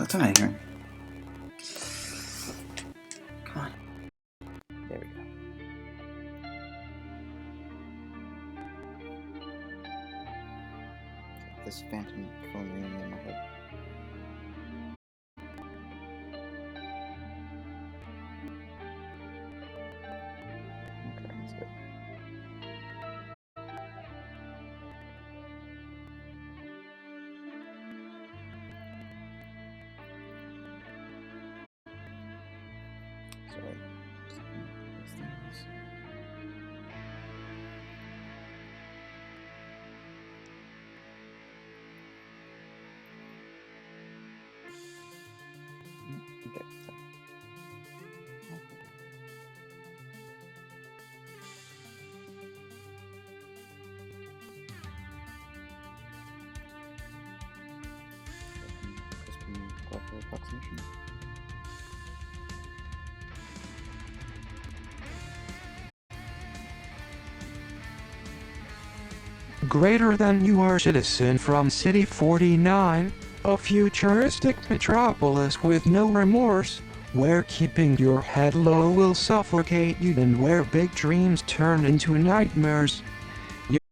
What's an here? Come on. There we go. This phantom phone ringing in my head. Okay, that's good. Sorry. Okay, so. Crispin Glover approximation. Greater than you are citizen from City 49, a futuristic metropolis with no remorse, where keeping your head low will suffocate you and where big dreams turn into nightmares.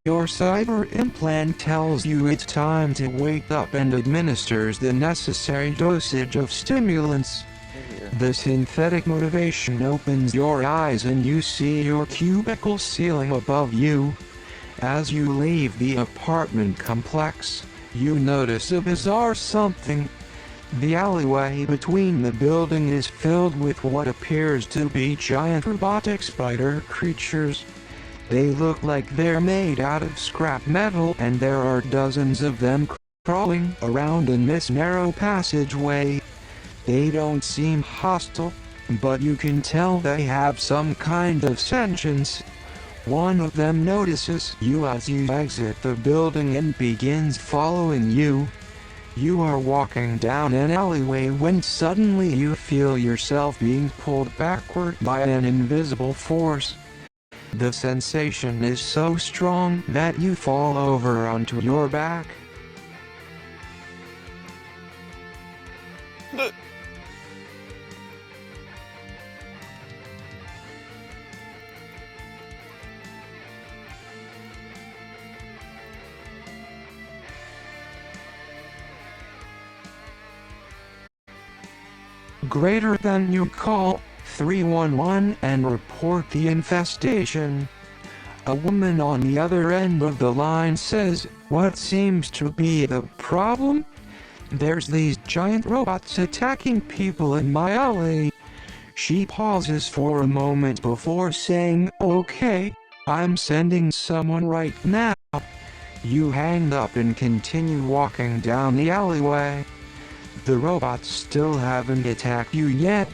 Your cyber implant tells you it's time to wake up and administers the necessary dosage of stimulants. The synthetic motivation opens your eyes and you see your cubicle ceiling above you. As you leave the apartment complex, you notice a bizarre something. The alleyway between the building is filled with what appears to be giant robotic spider creatures. They look like they're made out of scrap metal, and there are dozens of them crawling around in this narrow passageway. They don't seem hostile, but you can tell they have some kind of sentience. One of them notices you as you exit the building and begins following you. You are walking down an alleyway when suddenly you feel yourself being pulled backward by an invisible force. The sensation is so strong that you fall over onto your back. Greater than you call 311 and report the infestation. A woman on the other end of the line says, "What seems to be the problem? There's these giant robots attacking people in my alley." She pauses for a moment before saying, "Okay, I'm sending someone right now." You hang up and continue walking down the alleyway. The robots still haven't attacked you yet,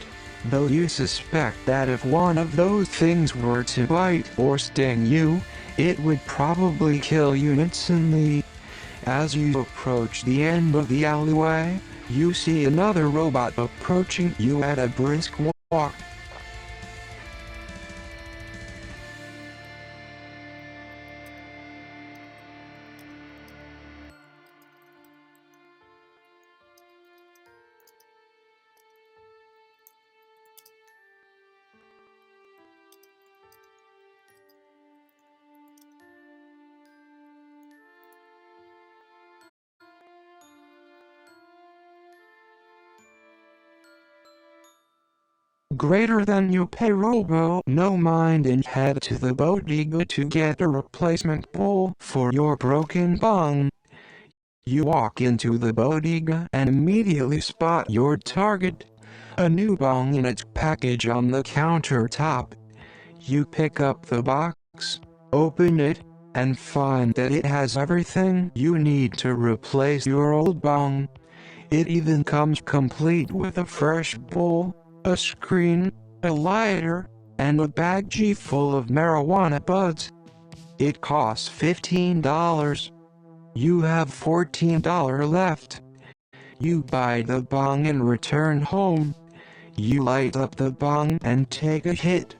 though you suspect that if one of those things were to bite or sting you, it would probably kill you instantly. As you approach the end of the alleyway, you see another robot approaching you at a brisk walk. Greater than you pay Robo no mind and head to the bodega to get a replacement bowl for your broken bung. You walk into the bodega and immediately spot your target, a new bong in its package on the countertop. You pick up the box, open it, and find that it has everything you need to replace your old bong. It even comes complete with a fresh bowl, a screen, a lighter, and a baggie full of marijuana buds. It costs $15. You have $14 left. You buy the bong and return home. You light up the bong and take a hit.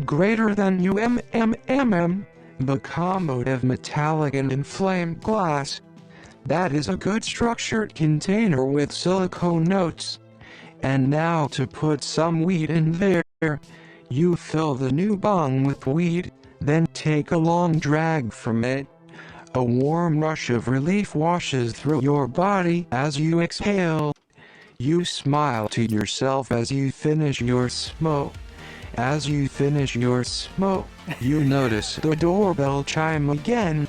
Greater than UMMMM, the combo of metallic and inflamed glass. That is a good structured container with silicone notes. And now to put some weed in there. You fill the new bong with weed, then take a long drag from it. A warm rush of relief washes through your body as you exhale. You smile to yourself as you finish your smoke. As you finish your smoke, you notice the doorbell chime again.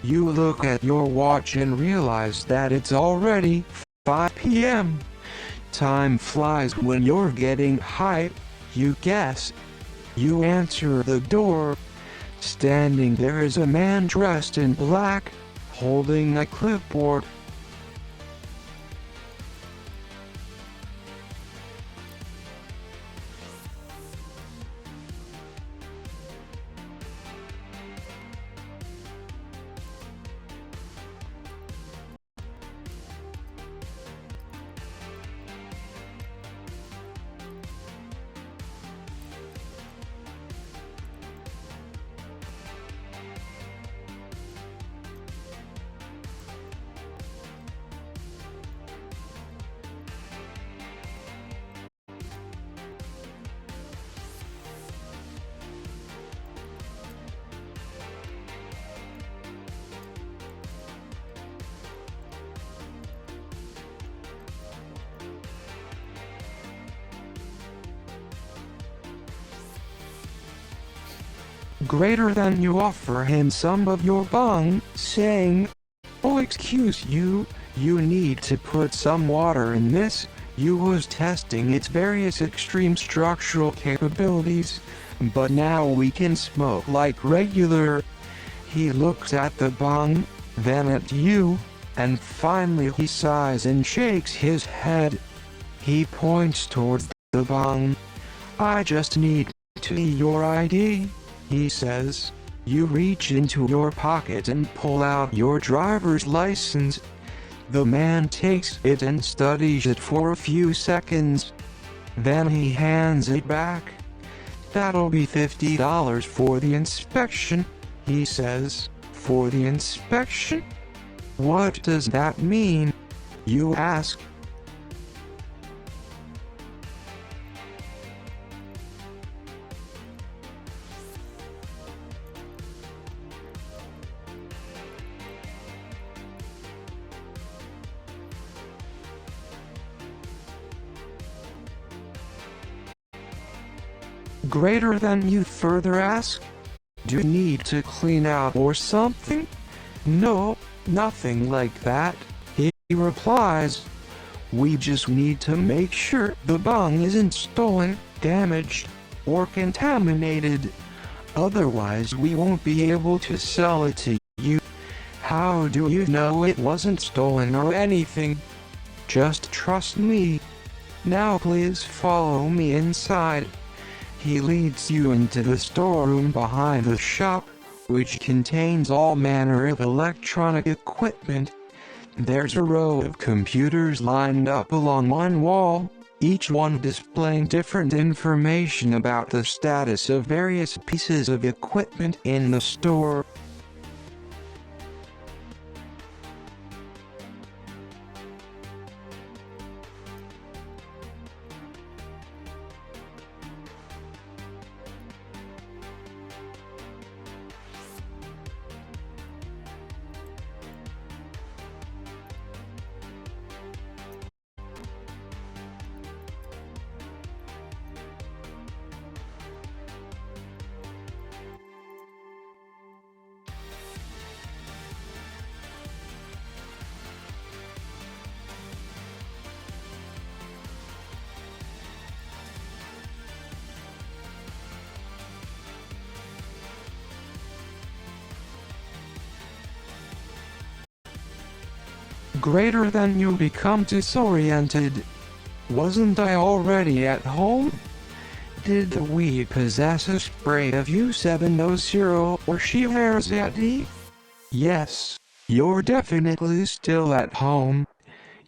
You look at your watch and realize that it's already 5 p.m. Time flies when you're getting high. You guess. You answer the door. Standing there is a man dressed in black, holding a clipboard. Greater than you offer him some of your bong, saying, "Oh, excuse you, you need to put some water in this." You was testing its various extreme structural capabilities, but now we can smoke like regular. He looks at the bong, then at you, and finally he sighs and shakes his head. He points towards the bong. "I just need to see your ID," he says. You reach into your pocket and pull out your driver's license. The man takes it and studies it for a few seconds. Then he hands it back. "That'll be $50 for the inspection," he says. "For the inspection? What does that mean?" you ask. Greater than you further ask? "Do you need to clean out or something?" "No, nothing like that," he replies. "We just need to make sure the bong isn't stolen, damaged, or contaminated. Otherwise we won't be able to sell it to you." "How do you know it wasn't stolen or anything?" "Just trust me. Now please follow me inside." He leads you into the storeroom behind the shop, which contains all manner of electronic equipment. There's a row of computers lined up along one wall, each one displaying different information about the status of various pieces of equipment in the store. Greater than you become disoriented. "Wasn't I already at home? Did the weed possess a spray of U700 or Shirazadi?" "Yes, you're definitely still at home.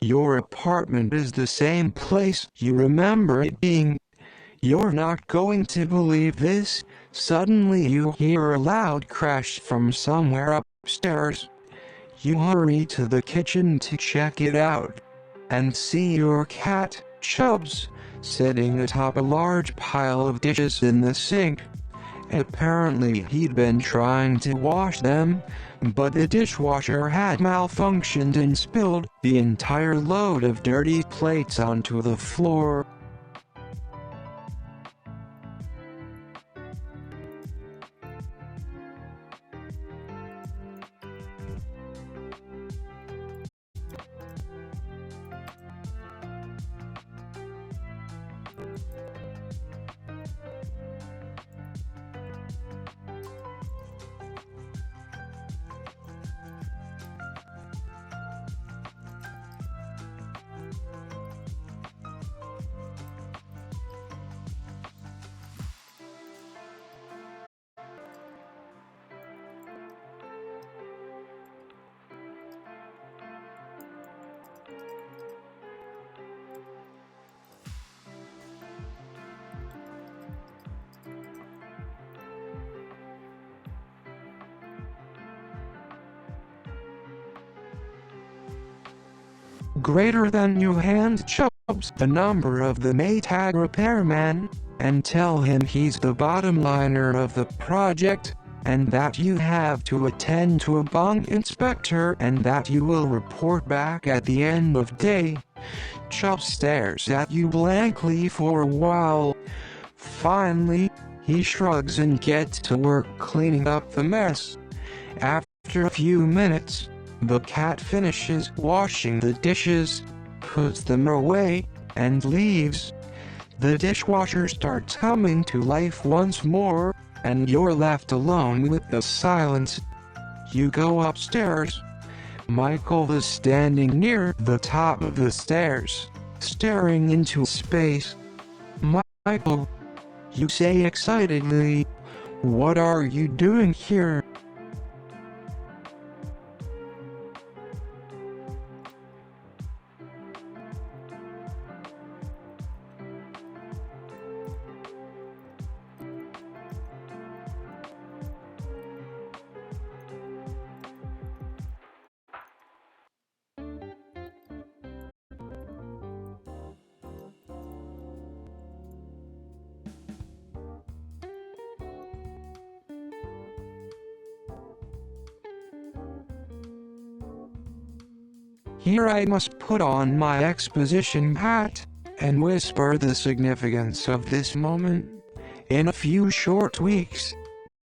Your apartment is the same place you remember it being. You're not going to believe this, Suddenly you hear a loud crash from somewhere upstairs. You hurry to the kitchen to check it out and see your cat, Chubbs, sitting atop a large pile of dishes in the sink. Apparently he'd been trying to wash them, but the dishwasher had malfunctioned and spilled the entire load of dirty plates onto the floor. Greater than you hand Chubbs the number of the Maytag repairman, and tell him he's the bottom liner of the project, and that you have to attend to a bung inspector and that you will report back at the end of day. Chubbs stares at you blankly for a while. Finally, he shrugs and gets to work cleaning up the mess. After a few minutes, the cat finishes washing the dishes, puts them away, and leaves. The dishwasher starts coming to life once more, and you're left alone with the silence. You go upstairs. Michael is standing near the top of the stairs, staring into space. Michael, you say excitedly, "What are you doing here?" Here I must put on my exposition hat and whisper the significance of this moment. In a few short weeks,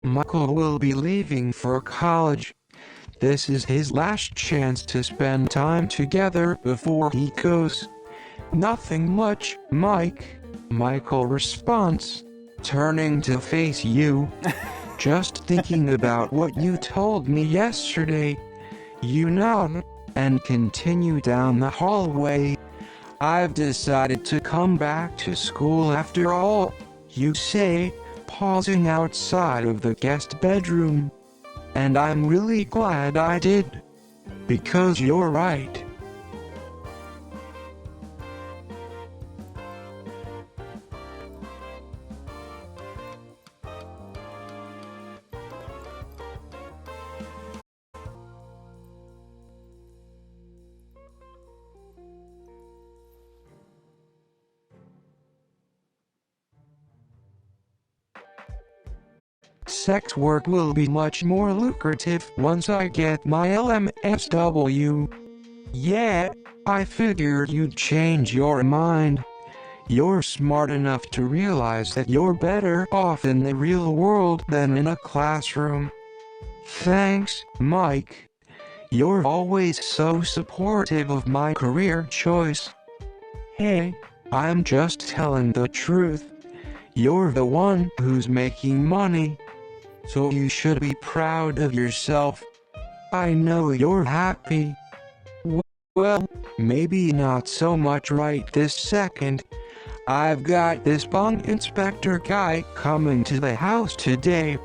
Michael will be leaving for college. This is his last chance to spend time together before he goes. "Nothing much, Mike," Michael responds, turning to face you. "Just thinking about what you told me yesterday." You nod and continue down the hallway. "I've decided to come back to school after all," you say, pausing outside of the guest bedroom. "And I'm really glad I did. Because you're right." Sex work will be much more lucrative once I get my LMSW. "Yeah, I figured you'd change your mind. You're smart enough to realize that you're better off in the real world than in a classroom." "Thanks, Mike. You're always so supportive of my career choice." "Hey, I'm just telling the truth. You're the one who's making money, so you should be proud of yourself. I know you're happy." "Well, maybe not so much right this second. I've got this bung inspector guy coming to the house today."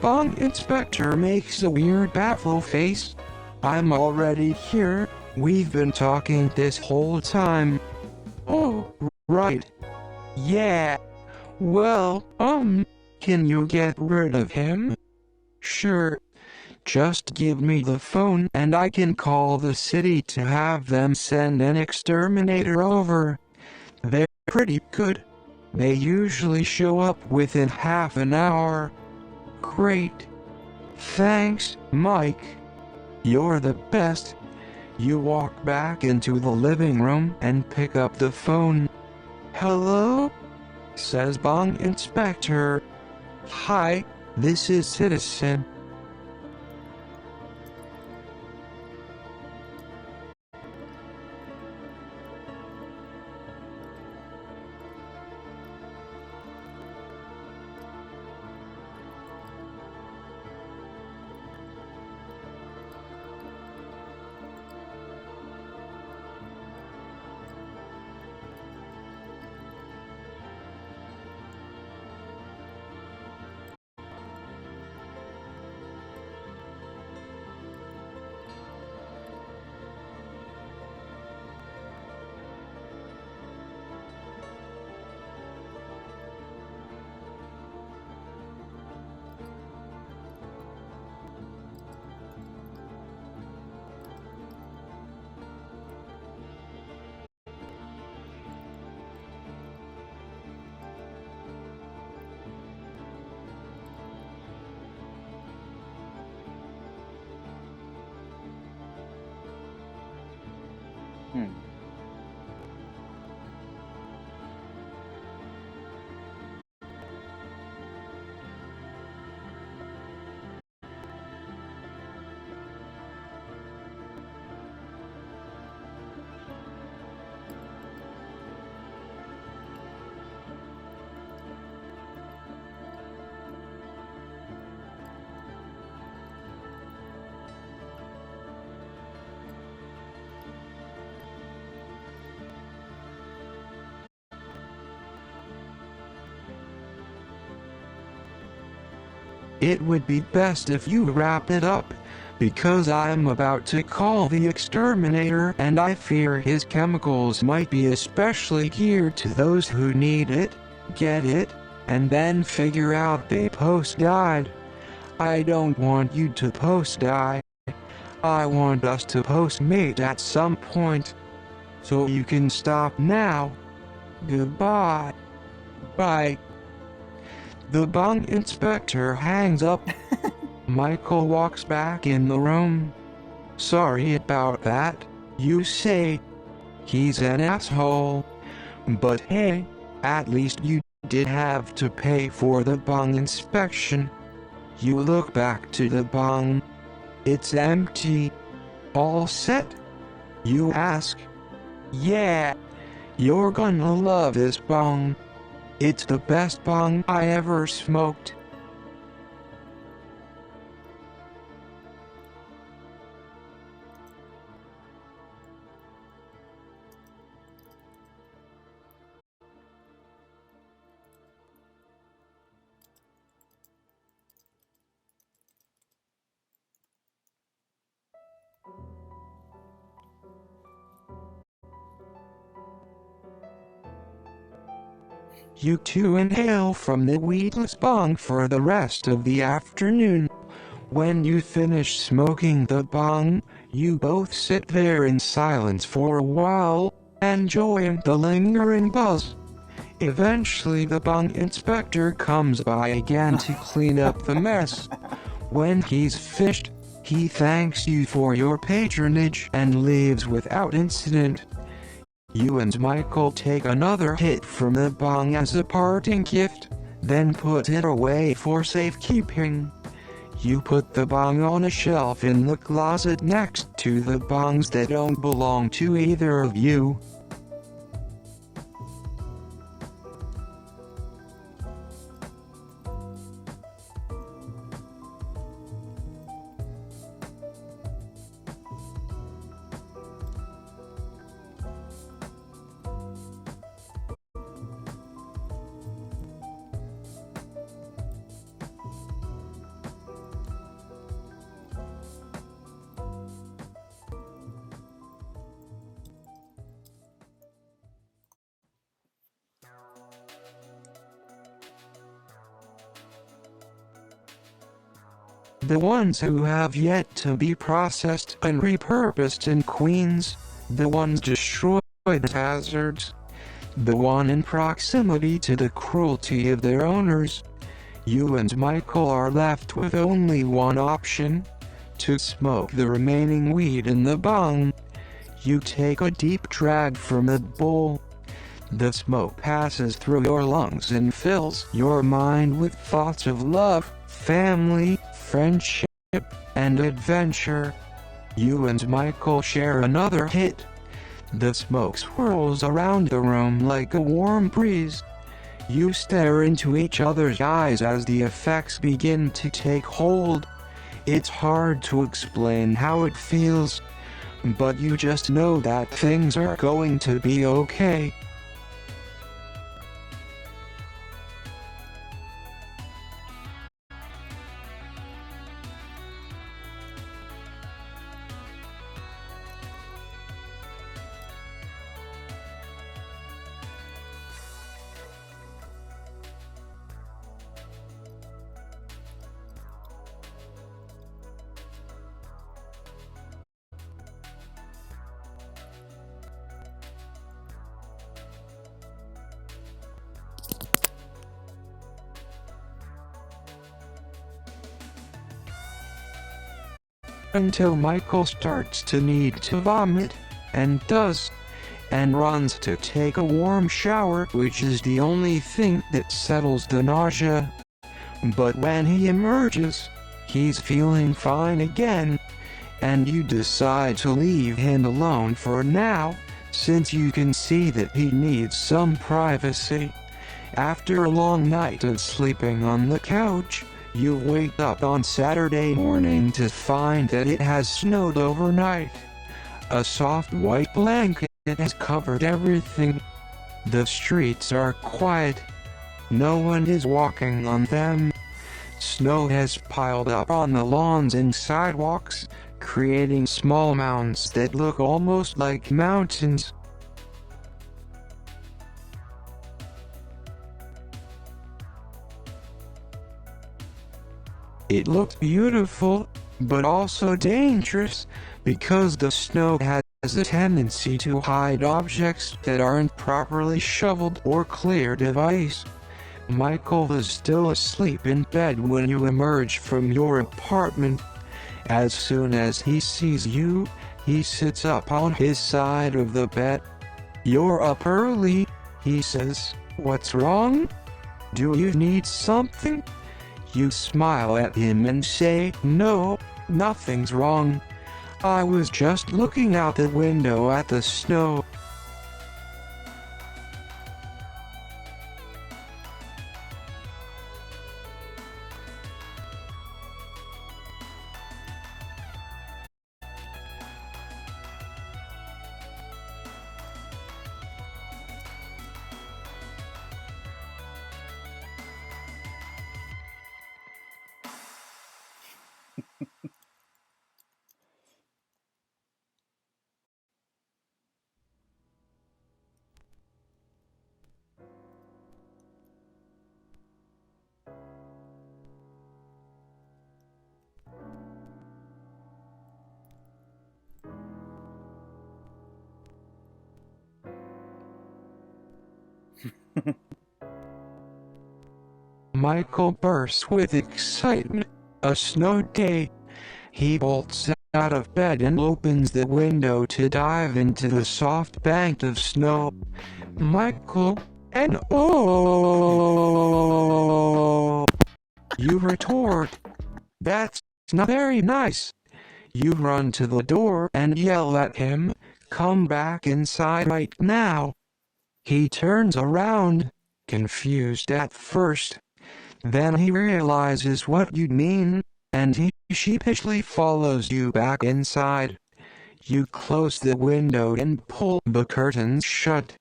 bong inspector makes a weird baffled face. I'm already here. We've been talking this whole time. Oh, right. Yeah. Well, can you get rid of him? Sure. Just give me the phone and I can call the city to have them send an exterminator over. They're pretty good. They usually show up within half an hour. Great. Thanks, Mike. You're the best. You walk back into the living room and pick up the phone. Hello? Says Bong Inspector. Hi, this is Citizen. Hmm. It would be best if you wrap it up, because I'm about to call the exterminator and I fear his chemicals might be especially geared to those who need it, get it, and then figure out they post-died. I don't want you to post-die. I want us to post-mate at some point. So you can stop now. Goodbye. Bye. The bong inspector hangs up. Michael walks back in the room. Sorry about that, you say. He's an asshole. But hey, at least you did have to pay for the bong inspection. You look back to the bong. It's empty. All set? You ask. Yeah, you're gonna love this bong. It's the best bong I ever smoked. You two inhale from the weedless bong for the rest of the afternoon. When you finish smoking the bong, you both sit there in silence for a while, enjoying the lingering buzz. Eventually the bong inspector comes by again to clean up the mess. When he's finished, he thanks you for your patronage and leaves without incident. You and Michael take another hit from the bong as a parting gift, then put it away for safekeeping. You put the bong on a shelf in the closet next to the bongs that don't belong to either of you. The ones who have yet to be processed and repurposed in Queens. The ones destroyed as hazards. The one in proximity to the cruelty of their owners. You and Michael are left with only one option: to smoke the remaining weed in the bong. You take a deep drag from the bowl. The smoke passes through your lungs and fills your mind with thoughts of love, family, friendship, and adventure. You and Michael share another hit. The smoke swirls around the room like a warm breeze. You stare into each other's eyes as the effects begin to take hold. It's hard to explain how it feels, but you just know that things are going to be okay. Until Michael starts to need to vomit, and does, and runs to take a warm shower, which is the only thing that settles the nausea. But when he emerges, he's feeling fine again, and you decide to leave him alone for now, since you can see that he needs some privacy. After a long night of sleeping on the couch, you wake up on Saturday morning to find that it has snowed overnight. A soft white blanket has covered everything. The streets are quiet. No one is walking on them. Snow has piled up on the lawns and sidewalks, creating small mounds that look almost like mountains. It looks beautiful, but also dangerous, because the snow has a tendency to hide objects that aren't properly shoveled or cleared of ice. Michael is still asleep in bed when you emerge from your apartment. As soon as he sees you, he sits up on his side of the bed. "You're up early," he says. "What's wrong? Do you need something?" You smile at him and say, "No, nothing's wrong. I was just looking out the window at the snow." Michael bursts with excitement. A snow day. He bolts out of bed and opens the window to dive into the soft bank of snow. "Michael," and "Oh," you retort. "That's not very nice." You run to the door and yell at him, "Come back inside right now." He turns around, confused at first. Then he realizes what you mean, and he sheepishly follows you back inside. You close the window and pull the curtains shut.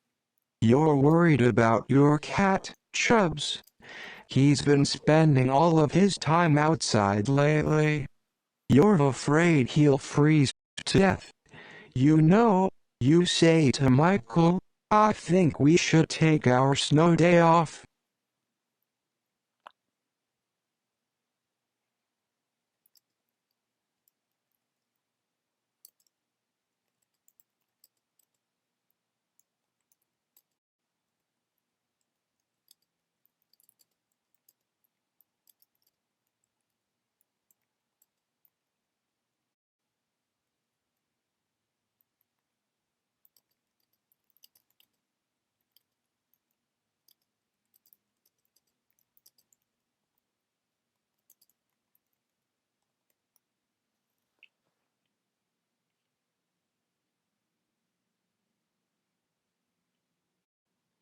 You're worried about your cat, Chubbs. He's been spending all of his time outside lately. You're afraid he'll freeze to death. You say to Michael, "I think we should take our snow day off."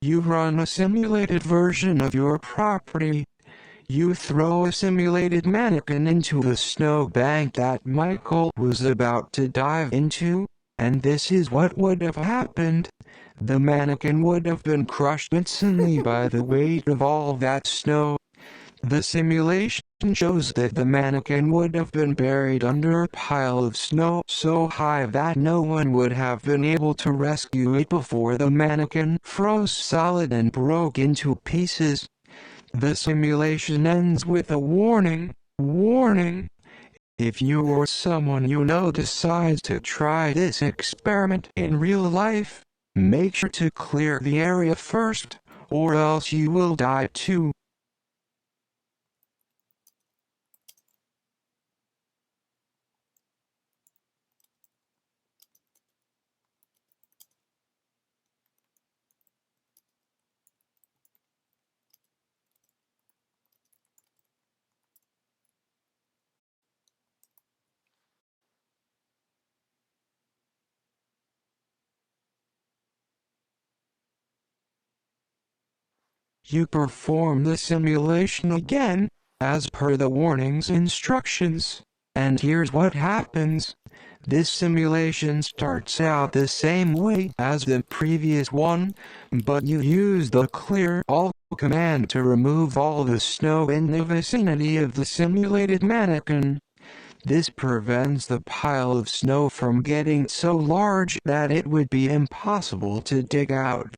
You run a simulated version of your property. You throw a simulated mannequin into the snowbank that Michael was about to dive into, and this is what would have happened. The mannequin would have been crushed instantly by the weight of all that snow. The simulation shows that the mannequin would have been buried under a pile of snow so high that no one would have been able to rescue it before the mannequin froze solid and broke into pieces. The simulation ends with a warning. Warning! If you or someone you know decides to try this experiment in real life, make sure to clear the area first, or else you will die too. You perform the simulation again, as per the warning's instructions. And here's what happens. This simulation starts out the same way as the previous one, but you use the clear all command to remove all the snow in the vicinity of the simulated mannequin. This prevents the pile of snow from getting so large that it would be impossible to dig out.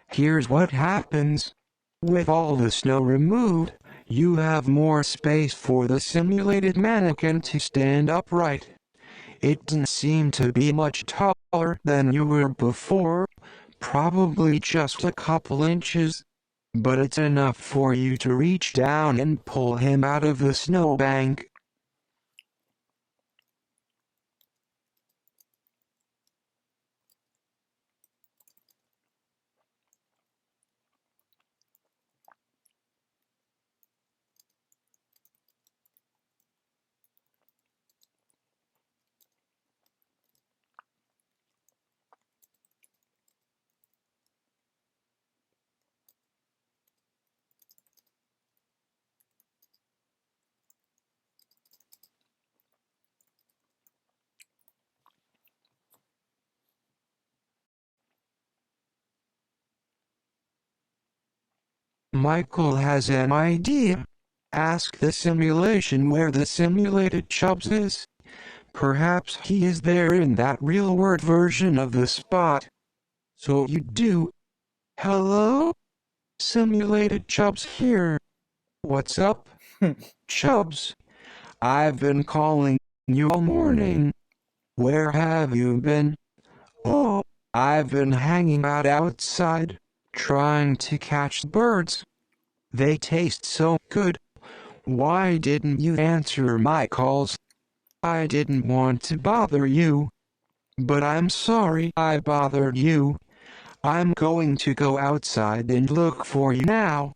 Here's what happens. With all the snow removed, you have more space for the simulated mannequin to stand upright. It doesn't seem to be much taller than you were before, probably just a couple inches, but it's enough for you to reach down and pull him out of the snowbank. Michael has an idea. Ask the simulation where the simulated Chubbs is. Perhaps he is there in that real-world version of the spot. So you do. Hello? Simulated Chubbs here. What's up, Chubbs? I've been calling you all morning. Where have you been? Oh, I've been hanging out outside, trying to catch birds. They taste so good. Why didn't you answer my calls? I didn't want to bother you. But I'm sorry I bothered you. I'm going to go outside and look for you now.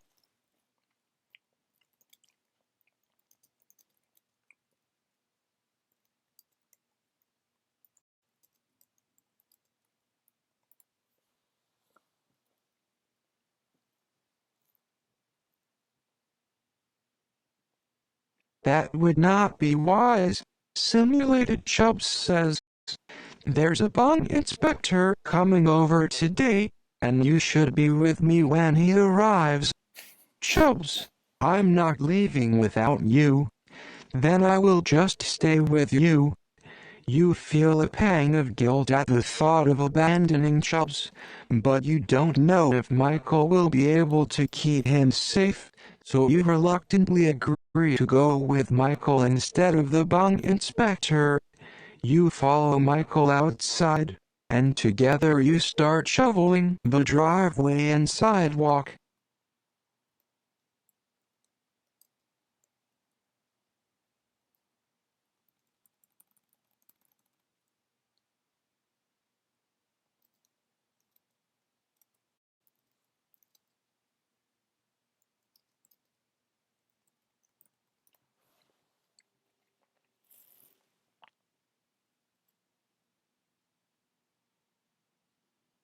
That would not be wise. Simulated Chubbs says, there's a bung inspector coming over today, and you should be with me when he arrives. Chubbs, I'm not leaving without you. Then I will just stay with you. You feel a pang of guilt at the thought of abandoning Chubbs, but you don't know if Michael will be able to keep him safe, so you reluctantly agree to go with Michael instead of the bung inspector. You follow Michael outside, and together you start shoveling the driveway and sidewalk.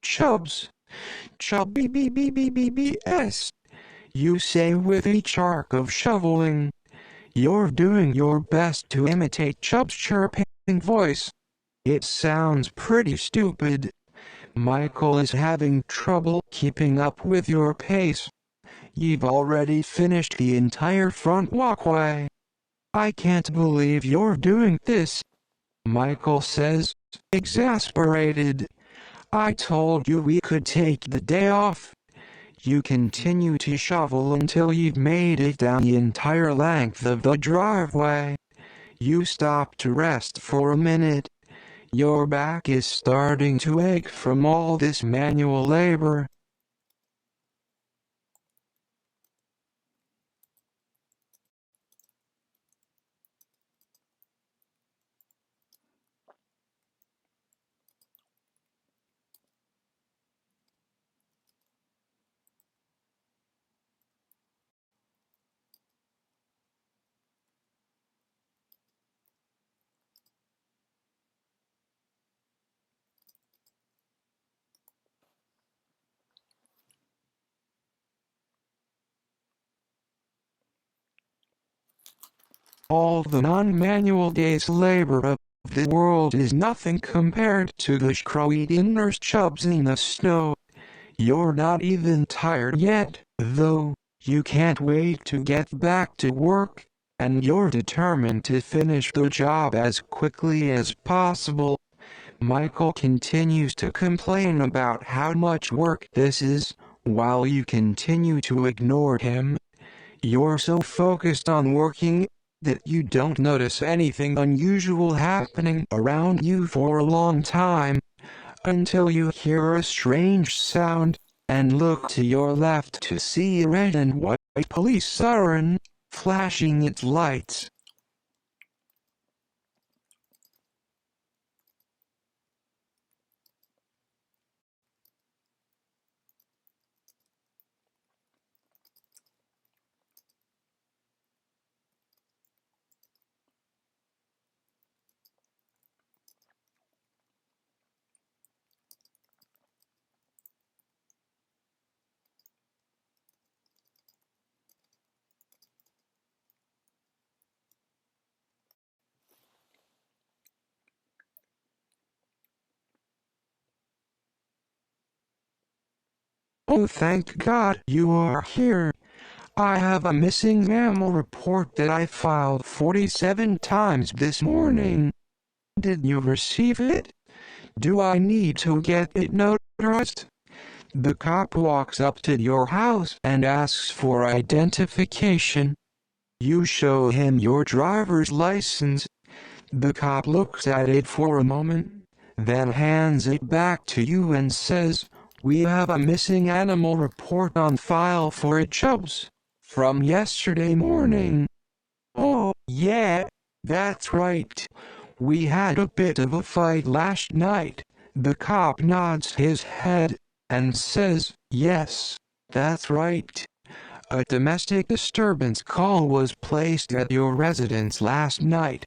Chubbs, CHUBBS, you say with each arc of shoveling. You're doing your best to imitate Chubb's chirping voice. It sounds pretty stupid. Michael is having trouble keeping up with your pace. You've already finished the entire front walkway. I can't believe you're doing this, Michael says, exasperated. I told you we could take the day off. You continue to shovel until you've made it down the entire length of the driveway. You stop to rest for a minute. Your back is starting to ache from all this manual labor. All the non-manual day's labor of the world is nothing compared to the Schroeder's chubs in the snow. You're not even tired yet, though. You can't wait to get back to work, and you're determined to finish the job as quickly as possible. Michael continues to complain about how much work this is, while you continue to ignore him. You're so focused on working that you don't notice anything unusual happening around you for a long time, until you hear a strange sound, and look to your left to see a red and white police siren flashing its lights. Oh, thank God you are here. I have a missing mammal report that I filed 47 times this morning. Did you receive it? Do I need to get it notarized? The cop walks up to your house and asks for identification. You show him your driver's license. The cop looks at it for a moment, then hands it back to you and says, "We have a missing animal report on file for CHUBBS from yesterday morning." Oh, yeah, that's right. We had a bit of a fight last night. The cop nods his head and says, "Yes, that's right. A domestic disturbance call was placed at your residence last night."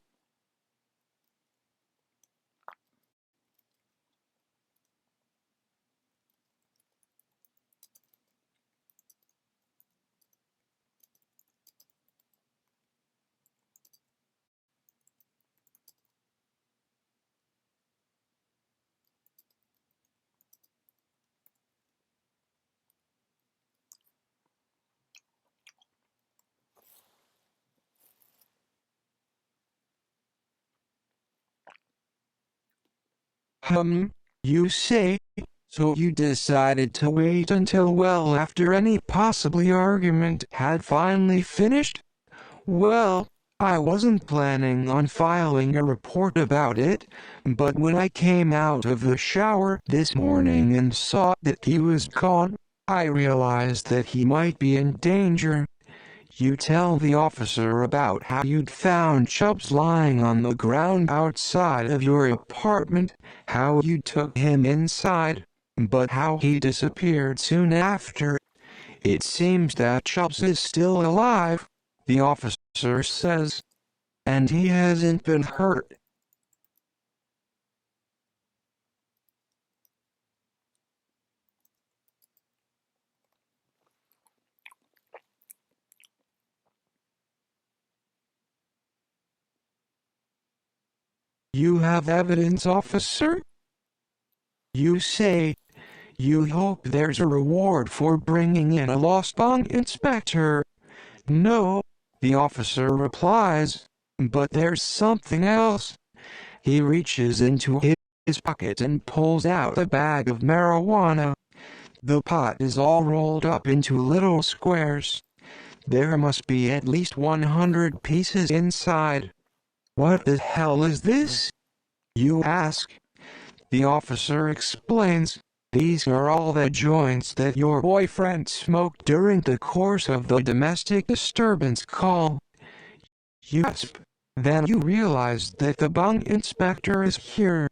Hmm, you say? So you decided to wait until well after any possibly argument had finally finished? Well, I wasn't planning on filing a report about it, but when I came out of the shower this morning and saw that he was gone, I realized that he might be in danger. You tell the officer about how you'd found Chubbs lying on the ground outside of your apartment, how you took him inside, but how he disappeared soon after. It seems that Chubbs is still alive, the officer says, and he hasn't been hurt. "You have evidence, officer?" You say, "You hope there's a reward for bringing in a lost bung inspector." "No," the officer replies, "but there's something else." He reaches into his pocket and pulls out a bag of marijuana. The pot is all rolled up into little squares. There must be at least 100 pieces inside. "What the hell is this?" you ask. The officer explains, "These are all the joints that your boyfriend smoked during the course of the domestic disturbance call." You gasp. Then you realize that the bung inspector is here.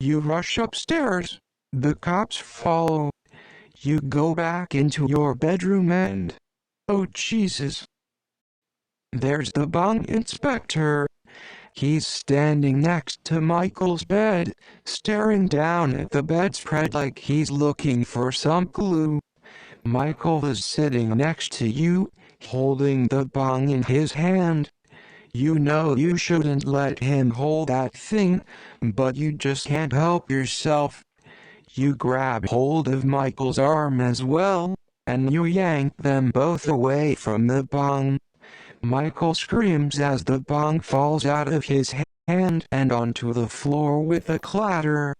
You rush upstairs. The cops follow. You go back into your bedroom and, oh Jesus, there's the bung inspector. He's standing next to Michael's bed, staring down at the bedspread like he's looking for some clue. Michael is sitting next to you, holding the bung in his hand. You know you shouldn't let him hold that thing, but you just can't help yourself. You grab hold of Michael's arm as well, and you yank them both away from the bung. Michael screams as the bong falls out of his hand and onto the floor with a clatter.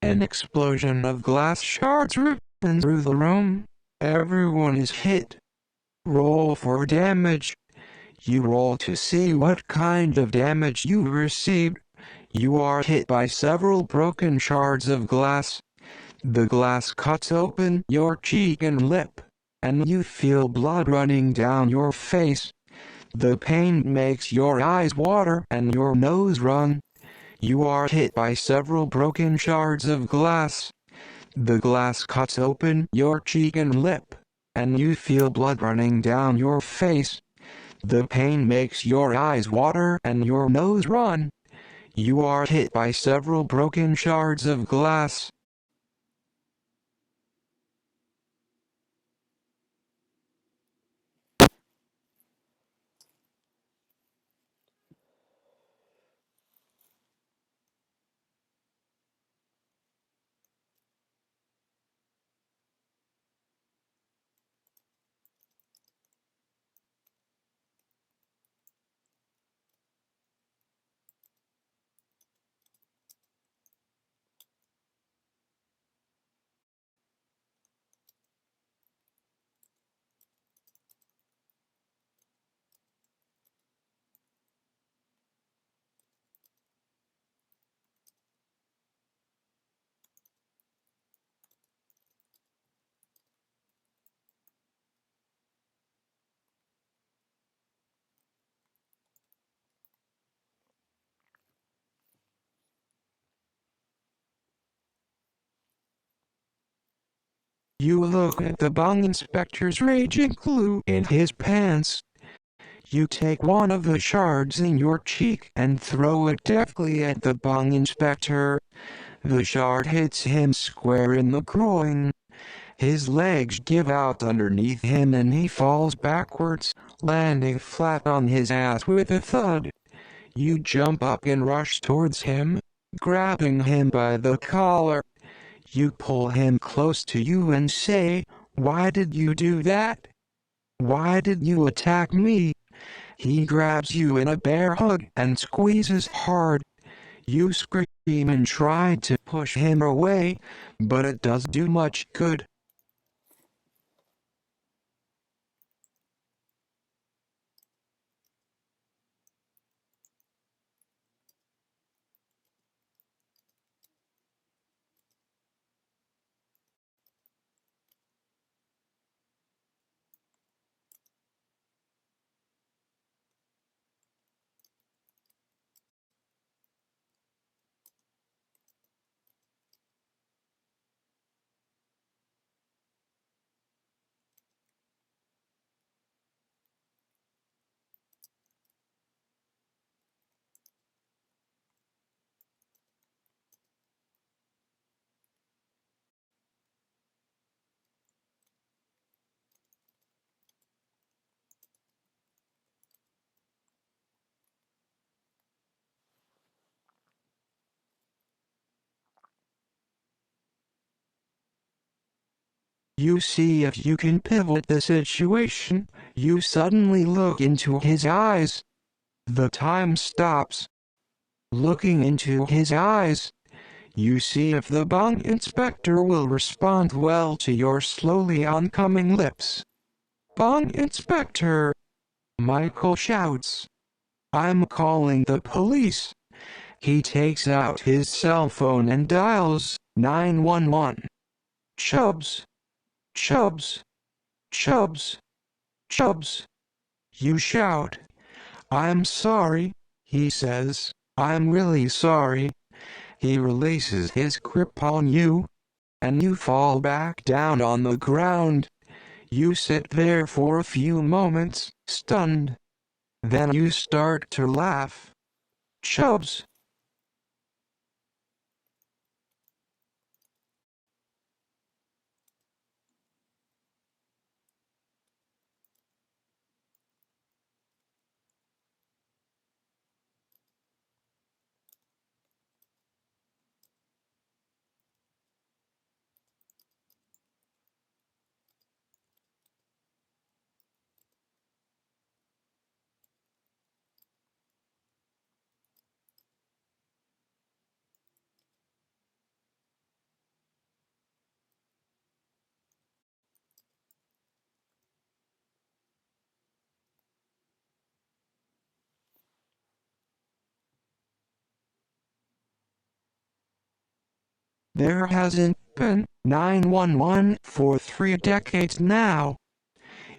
An explosion of glass shards ripping through the room. Everyone is hit. Roll for damage. You roll to see what kind of damage you received. You are hit by several broken shards of glass. The glass cuts open your cheek and lip, and you feel blood running down your face. The pain makes your eyes water and your nose run. You are hit by several broken shards of glass. The glass cuts open your cheek and lip, and you feel blood running down your face. The pain makes your eyes water and your nose run. You are hit by several broken shards of glass. You look at the bung inspector's raging glue in his pants. You take one of the shards in your cheek and throw it deftly at the bung inspector. The shard hits him square in the groin. His legs give out underneath him and he falls backwards, landing flat on his ass with a thud. You jump up and rush towards him, grabbing him by the collar. You pull him close to you and say, Why did you do that? Why did you attack me? He grabs you in a bear hug and squeezes hard. You scream and try to push him away, but it doesn't do much good. You see if you can pivot the situation. You suddenly look into his eyes. The time stops. Looking into his eyes, you see if the bunk inspector will respond well to your slowly oncoming lips. Bunk inspector! Michael shouts. I'm calling the police. He takes out his cell phone and dials 911. Chubbs! Chubbs! Chubbs! Chubbs! You shout. I'm sorry, he says. I'm really sorry. He releases his grip on you, and you fall back down on the ground. You sit there for a few moments, stunned. Then you start to laugh. Chubbs! There hasn't been 911 for 3 decades now.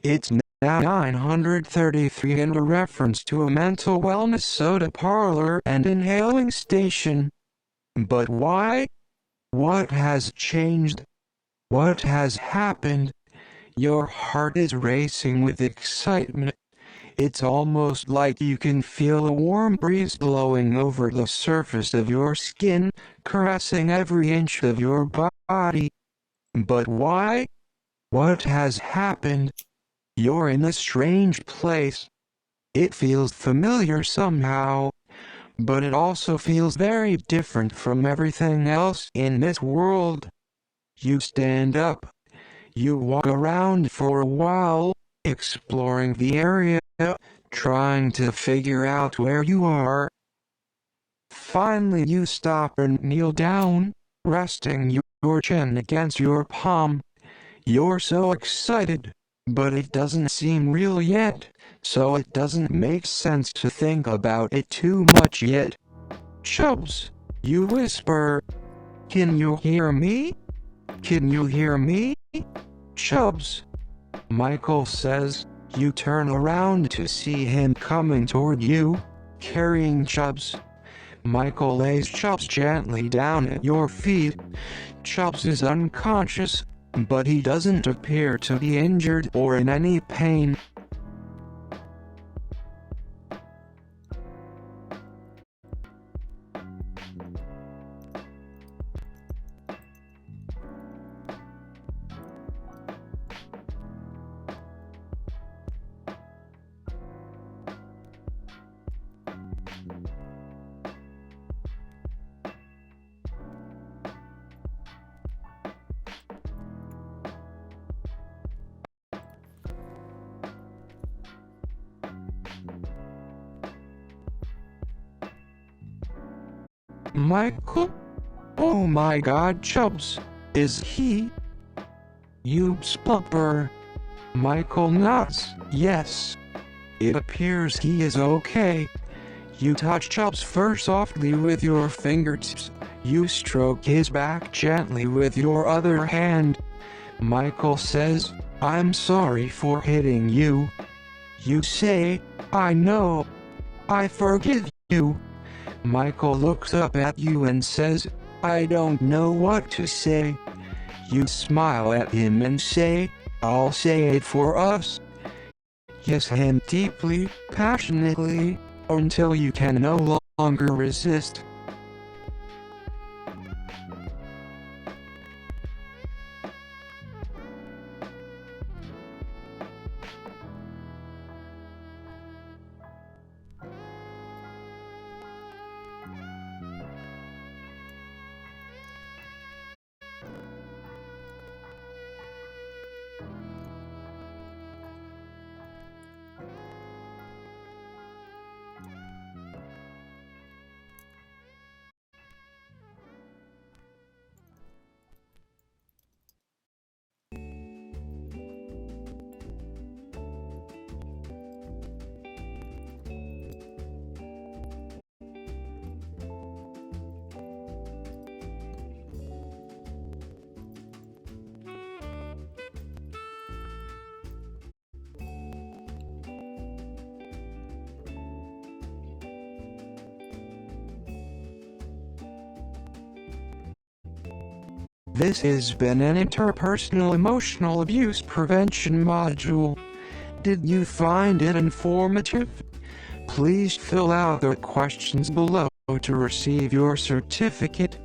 It's now 933 in a reference to a mental wellness soda parlor and inhaling station. But why? What has changed? What has happened? Your heart is racing with excitement. It's almost like you can feel a warm breeze blowing over the surface of your skin, caressing every inch of your body. But why? What has happened? You're in a strange place. It feels familiar somehow, but it also feels very different from everything else in this world. You stand up. You walk around for a while, exploring the area, trying to figure out where you are. Finally you stop and kneel down, resting your chin against your palm. You're so excited, but it doesn't seem real yet, so it doesn't make sense to think about it too much yet. Chubbs, you whisper. Can you hear me? Can you hear me? Chubbs. Michael says. You turn around to see him coming toward you, carrying Chubbs. Michael lays Chubbs gently down at your feet. Chubbs is unconscious, but he doesn't appear to be injured or in any pain. Michael? Oh my god, Chubbs. Is he? You spupper. Michael nods. Yes. It appears he is okay. You touch Chubbs fur softly with your fingertips. You stroke his back gently with your other hand. Michael says, I'm sorry for hitting you. You say, I know. I forgive you. Michael looks up at you and says, I don't know what to say. You smile at him and say, I'll say it for us. Kiss him deeply, passionately, until you can no longer resist. This has been an interpersonal emotional abuse prevention module. Did you find it informative? Please fill out the questions below to receive your certificate.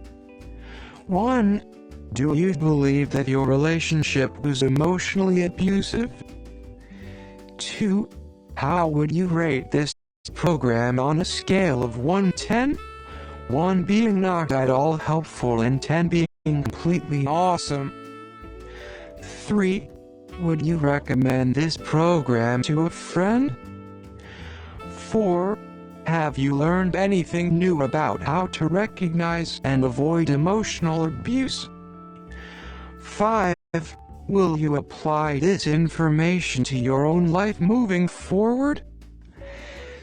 1. Do you believe that your relationship was emotionally abusive? 2. How would you rate this program on a scale of 1-10? 1 being not at all helpful and 10 being completely awesome. 3. Would you recommend this program to a friend? 4. Have you learned anything new about how to recognize and avoid emotional abuse? 5. Will you apply this information to your own life moving forward?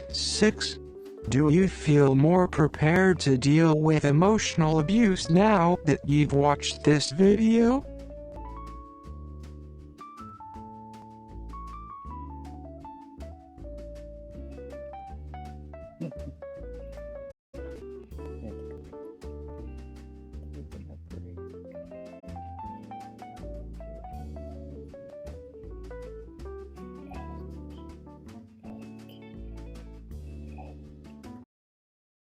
6. Do you feel more prepared to deal with emotional abuse now that you've watched this video?